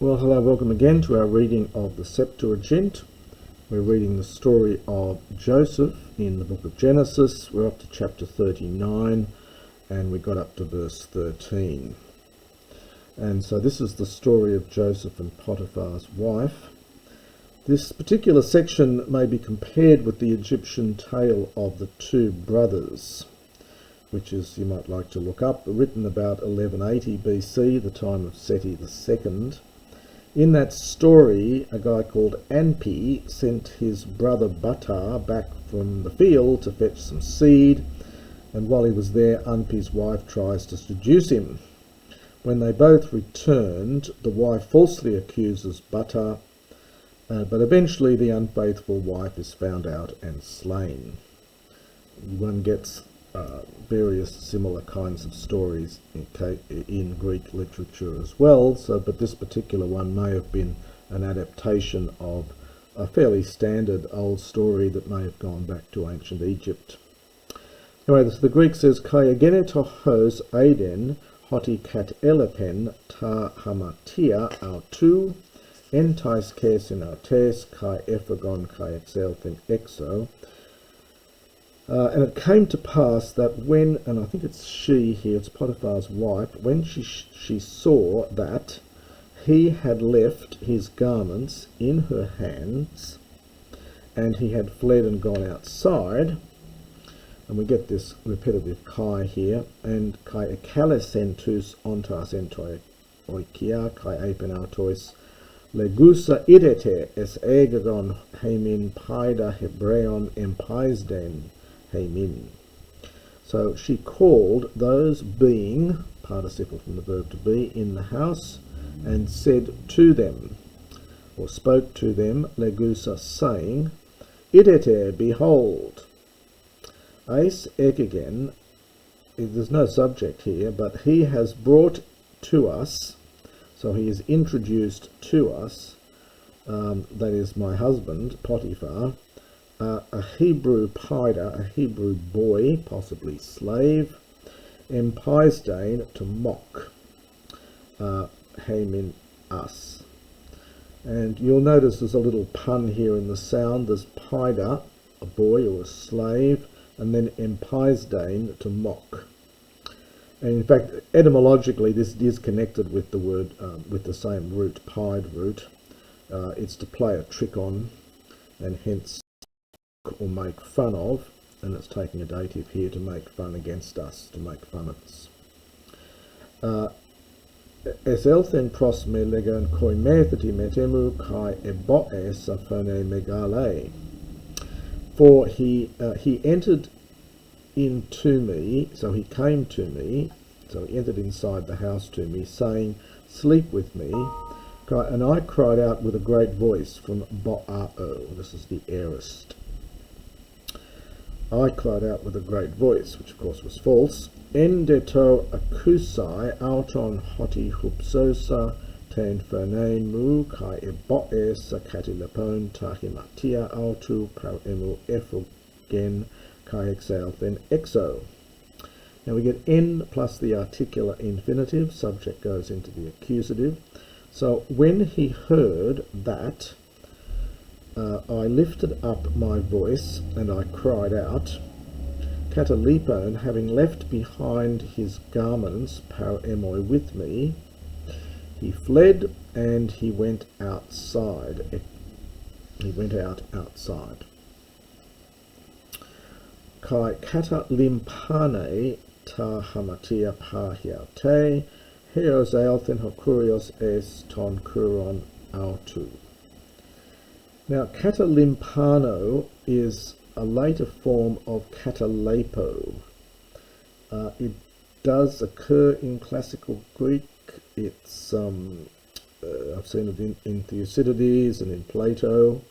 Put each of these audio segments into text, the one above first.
Well, hello, welcome again to our reading of the Septuagint. We're reading the story of Joseph in the book of Genesis. We're up to chapter 39 and we got up to verse 13. And so this is the story of Joseph and Potiphar's wife. This particular section may be compared with the Egyptian tale of the two brothers, which is, you might like to look up, written about 1180 BC, the time of Seti II. In that story, a guy called Anpi sent his brother Bata back from the field to fetch some seed, and while he was there, Anpi's wife tries to seduce him. When they both returned, the wife falsely accuses Bata, but eventually the unfaithful wife is found out and slain. One gets various similar kinds of stories in Greek literature as well, but this particular one may have been an adaptation of a fairly standard old story that may have gone back to ancient Egypt. Anyway, the Greek says, Kai agenetohos aiden hoti kat elepen ta hamatia autu entais kesin autes kai ephagon kai exelthen exo. And it came to pass that when, and I think it's she here, it's Potiphar's wife, when she saw that he had left his garments in her hands, and he had fled and gone outside, and we get this repetitive kai here, and kai ekalesentus ontas entoi oikia kai apenautois legusa idete es egagon hemin paida hebreon empaisden hemin. So she called those being, participle from the verb to be, in the house, and said to them, or spoke to them, legusa, saying, idete, behold. Eis egagen, there's no subject here, but he has brought to us, so he is introduced to us, that is my husband, Potiphar, a Hebrew paida, a Hebrew boy, possibly slave, empaisdain, to mock, hemin, us. And you'll notice there's a little pun here in the sound. There's paida, a boy or a slave, and then empaisdain, to mock. And in fact, etymologically, this is connected with the word, with the same root, pied root. It's to play a trick on, and hence or make fun of, and it's taking a dative here, to make fun against us, to make fun of us. Es elthen pros me legon koi metheti metemu kai eboe safone megale. For he entered into me, so he came to me, so he entered inside the house to me, saying, sleep with me. And I cried out with a great voice from Bo'ao, this is the aorist. I cried out with a great voice, which of course was false. Endeto akusai auton hoti hupsosa ten fernain mu kai eboe sakatilepon tahimatia autu par emu efogen kai exalthen exo. Now we get en plus the articular infinitive, subject goes into the accusative. So when he heard that, I lifted up my voice and I cried out. Katalipon, having left behind his garments, par emoi, with me, he fled and he went outside. He went out outside. Kai kata limpane ta hamatia pahiaute, heos aelthen hokurios es ton kuron autu. Now, katalimpano is a later form of katalepo. It does occur in classical Greek. It's I've seen it in Thucydides and in Plato.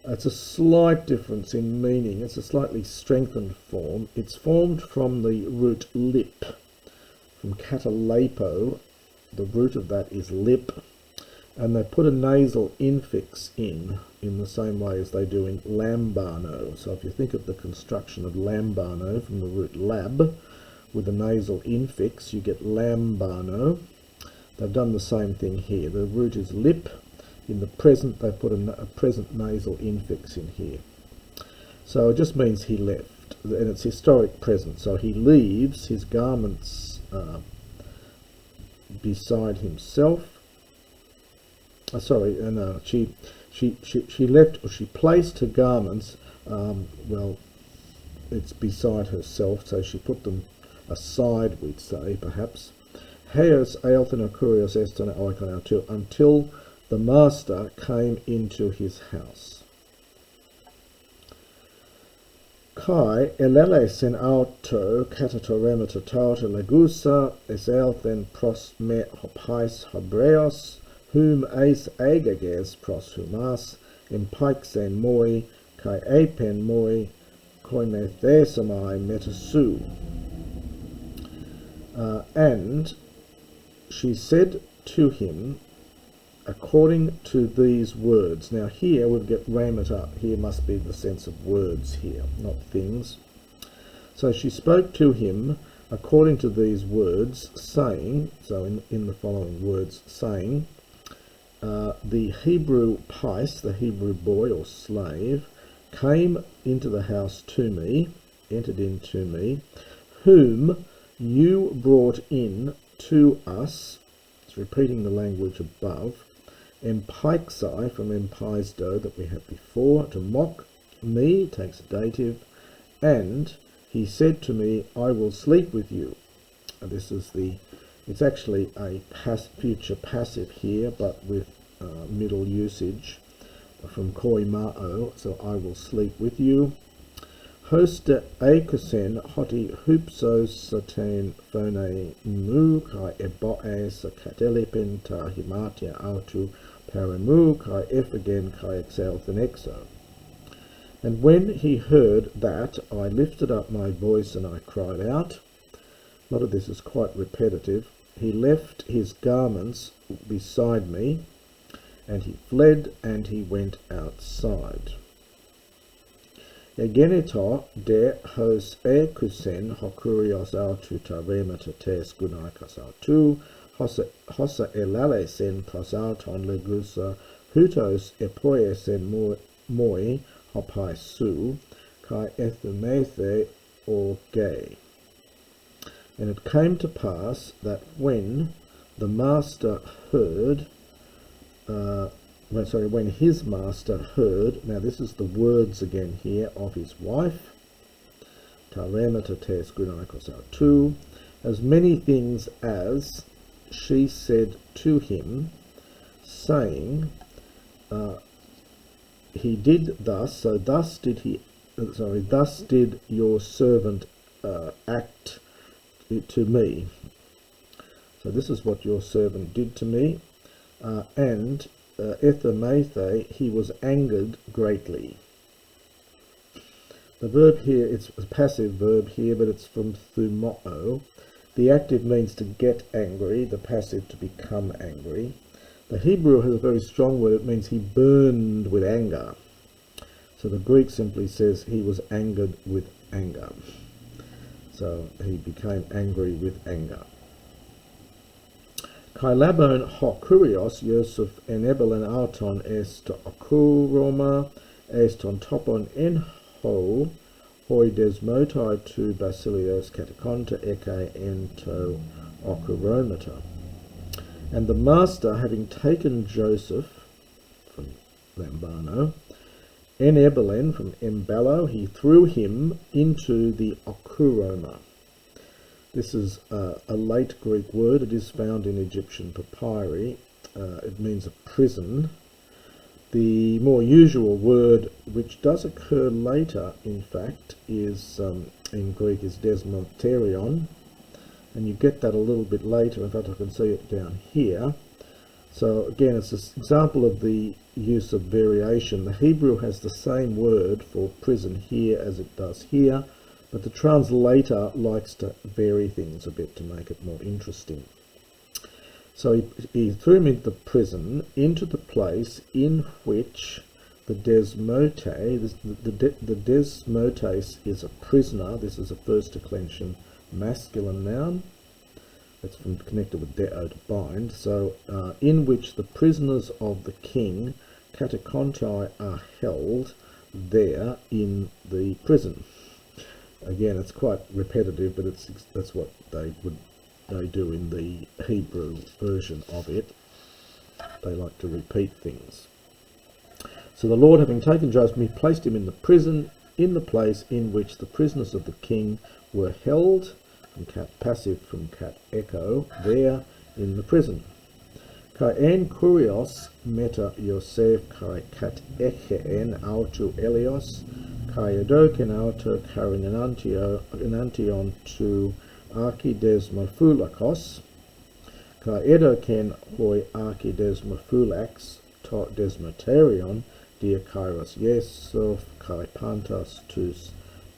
It's a slight difference in meaning. It's a slightly strengthened form. It's formed from the root lip, from katalepo. The root of that is lip. And they put a nasal infix in the same way as they do in lambano. So if you think of the construction of lambano from the root lab, with a nasal infix, you get lambano. They've done the same thing here. The root is lip. In the present, they put a present nasal infix in here. So it just means he left, and it's historic present. So he leaves his garments beside himself. She left, or she placed her garments. Well, it's beside herself, so she put them aside, we'd say, perhaps. Heos aelthana kurios eston oikon until the master came into his house. Kai elele sen auto katatoremata tauta legusa eselthen pros me hopais hobreos whom eis agages pros humas impixen moi kai apen moi koine thesamai metasu. And she said to him, according to these words. Now here we'll get ramata. Here must be the sense of words here, not things. So she spoke to him according to these words, saying, so in the following words, saying, the Hebrew pais, the Hebrew boy or slave, came into the house to me, entered into me, whom you brought in to us. It's repeating the language above. Empixai, from empisdo that we had before, to mock me, takes a dative, and he said to me, I will sleep with you. And this is it's actually a future passive here, but with middle usage from koi ma'o, so I will sleep with you. Hosta akusen hoti hupsos satain phone mu kai eboe sa katelipin ta himatia autu paramu kai ephegen kai exalthanexo. And when he heard that, I lifted up my voice and I cried out. A lot of this is quite repetitive. He left his garments beside me, and he fled and he went outside. Egeneto de hos kusen hokurios autu taremata tes gunaikas autu hosa elale sen prosauton legusa hutos epoiesen moi hopai su kai ethumethe or gay. And it came to pass that when the master heard, when his master heard, now this is the words again here of his wife, taremata tes gunaikos autu, as many things as she said to him, saying, he did thus, so thus did your servant act to me. So this is what your servant did to me, and ethamathe, he was angered greatly. The verb here, it's a passive verb here, but it's from thumo'o. The active means to get angry, the passive to become angry. The Hebrew has a very strong word, it means he burned with anger. So the Greek simply says he was angered with anger. So he became angry with anger. Kai labon ho kurios Yosef enebelen auton est okuroma eston topon en ho hoi desmotai tu basilios katakonta eke ento okuromata. And the master, having taken Joseph from Lambano, enebelen from embello, he threw him into the okuroma. This is a late Greek word. It is found in Egyptian papyri. It means a prison. The more usual word, which does occur later, in fact, is in Greek is desmonterion, and you get that a little bit later. In fact, I can see it down here. So again, it's an example of the use of variation. The Hebrew has the same word for prison here as it does here, but the translator likes to vary things a bit to make it more interesting. So he threw him into the prison, into the place in which the desmote, the desmotes is a prisoner. This is a first declension masculine noun. It's from connected with deo, to bind. So in which the prisoners of the king, katakontai, are held there in the prison. Again, it's quite repetitive, but that's what they do in the Hebrew version of it. They like to repeat things. So the Lord, having taken Joseph, he placed him in the prison, in the place in which the prisoners of the king were held, from cat passive from cat echo, there in the prison. Kai en kurios meta Yosef kai kat echeen autu Elios, kai edoken auto karin enantion to archidesmophulakos, kai edoken hoi archidesmophulax to desmoterion, diakairos Yesov kai pantas tus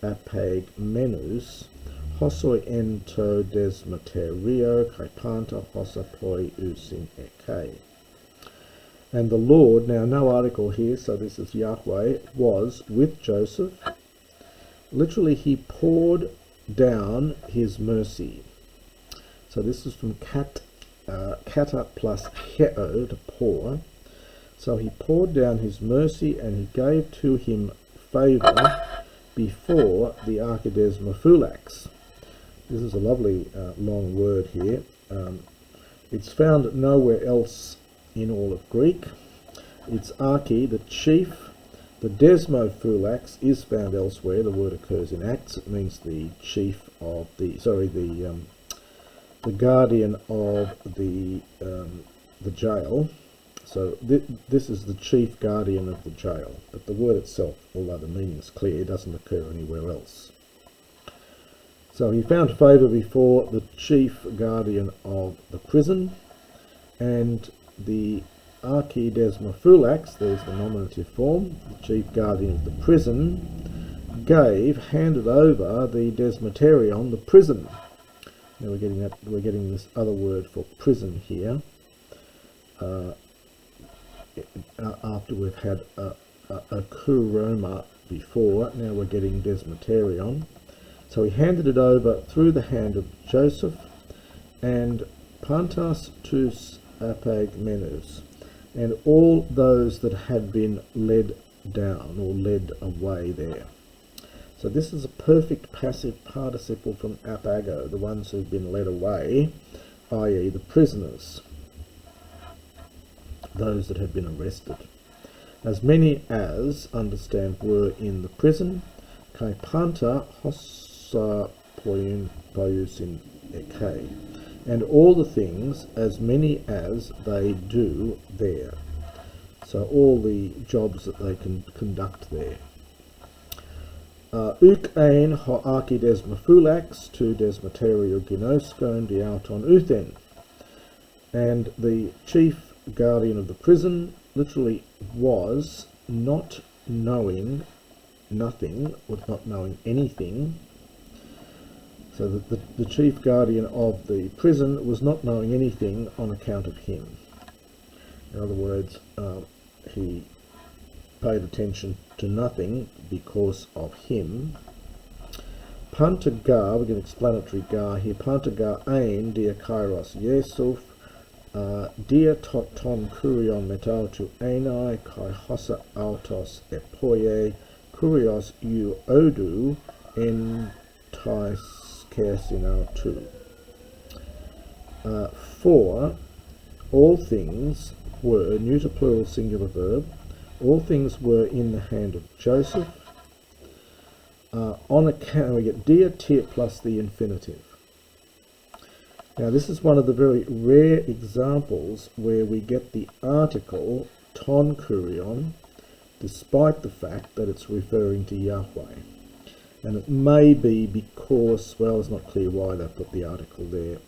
apag menus, hosoi ento desmoterio kai panta hosapoi usin eke. And the Lord, now no article here, so this is Yahweh, was with Joseph. Literally, he poured down his mercy. So this is from kata plus heo, to pour. So he poured down his mercy, and he gave to him favour before the archidesmophulax. This is a lovely long word here. It's found nowhere else in all of Greek. It's archi, the chief. The desmophulax is found elsewhere. The word occurs in Acts. It means the chief of the guardian of the jail. So this is the chief guardian of the jail. But the word itself, although the meaning is clear, doesn't occur anywhere else. So he found favour before the chief guardian of the prison, and the archidesmophulax, there's the nominative form, the chief guardian of the prison, handed over the desmoterion, the prison. Now we're getting this other word for prison here. After we've had a kuroma before, now we're getting desmoterion. So he handed it over through the hand of Joseph, and pantas tus apag menus, and all those that had been led down or led away there. So this is a perfect passive participle from apago, the ones who've been led away, i.e. the prisoners, those that had been arrested. As many as, understand, were in the prison, kai panta hossa poiusin eke, and all the things, as many as they do there. So all the jobs that they can conduct there. Uk ein ho archidesmophulax to desmoterio ginoskon diauton uthen. And the chief guardian of the prison literally was not knowing nothing, or not knowing anything. So that the chief guardian of the prison was not knowing anything on account of him. In other words, he paid attention to nothing because of him. Pantagar, we get explanatory gar here. Pantagar ein diakairos Yesuf dia toton kurion metautu enai kai hossa autos epoie kurios u odu en tais kersinautu. For all things were, neuter plural singular verb, all things were in the hand of Joseph. On account, we get dia tir plus the infinitive. Now this is one of the very rare examples where we get the article ton kurion, despite the fact that it's referring to Yahweh. And it may be because, well, it's not clear why they put the article there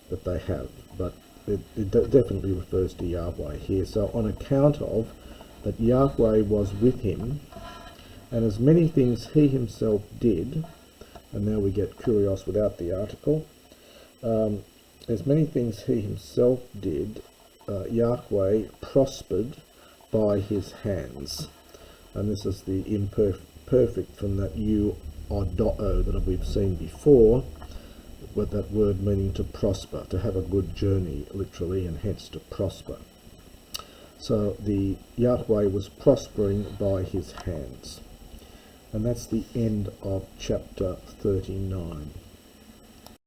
that they have, but it definitely refers to Yahweh here. So on account of that Yahweh was with him, and as many things he himself did, and now we get kurios without the article, as many things he himself did, Yahweh prospered by his hands. And this is the imperfect from that you or do that we've seen before. with that word meaning to prosper, to have a good journey, literally, and hence to prosper. So the Yahweh was prospering by his hands. And that's the end of chapter 39.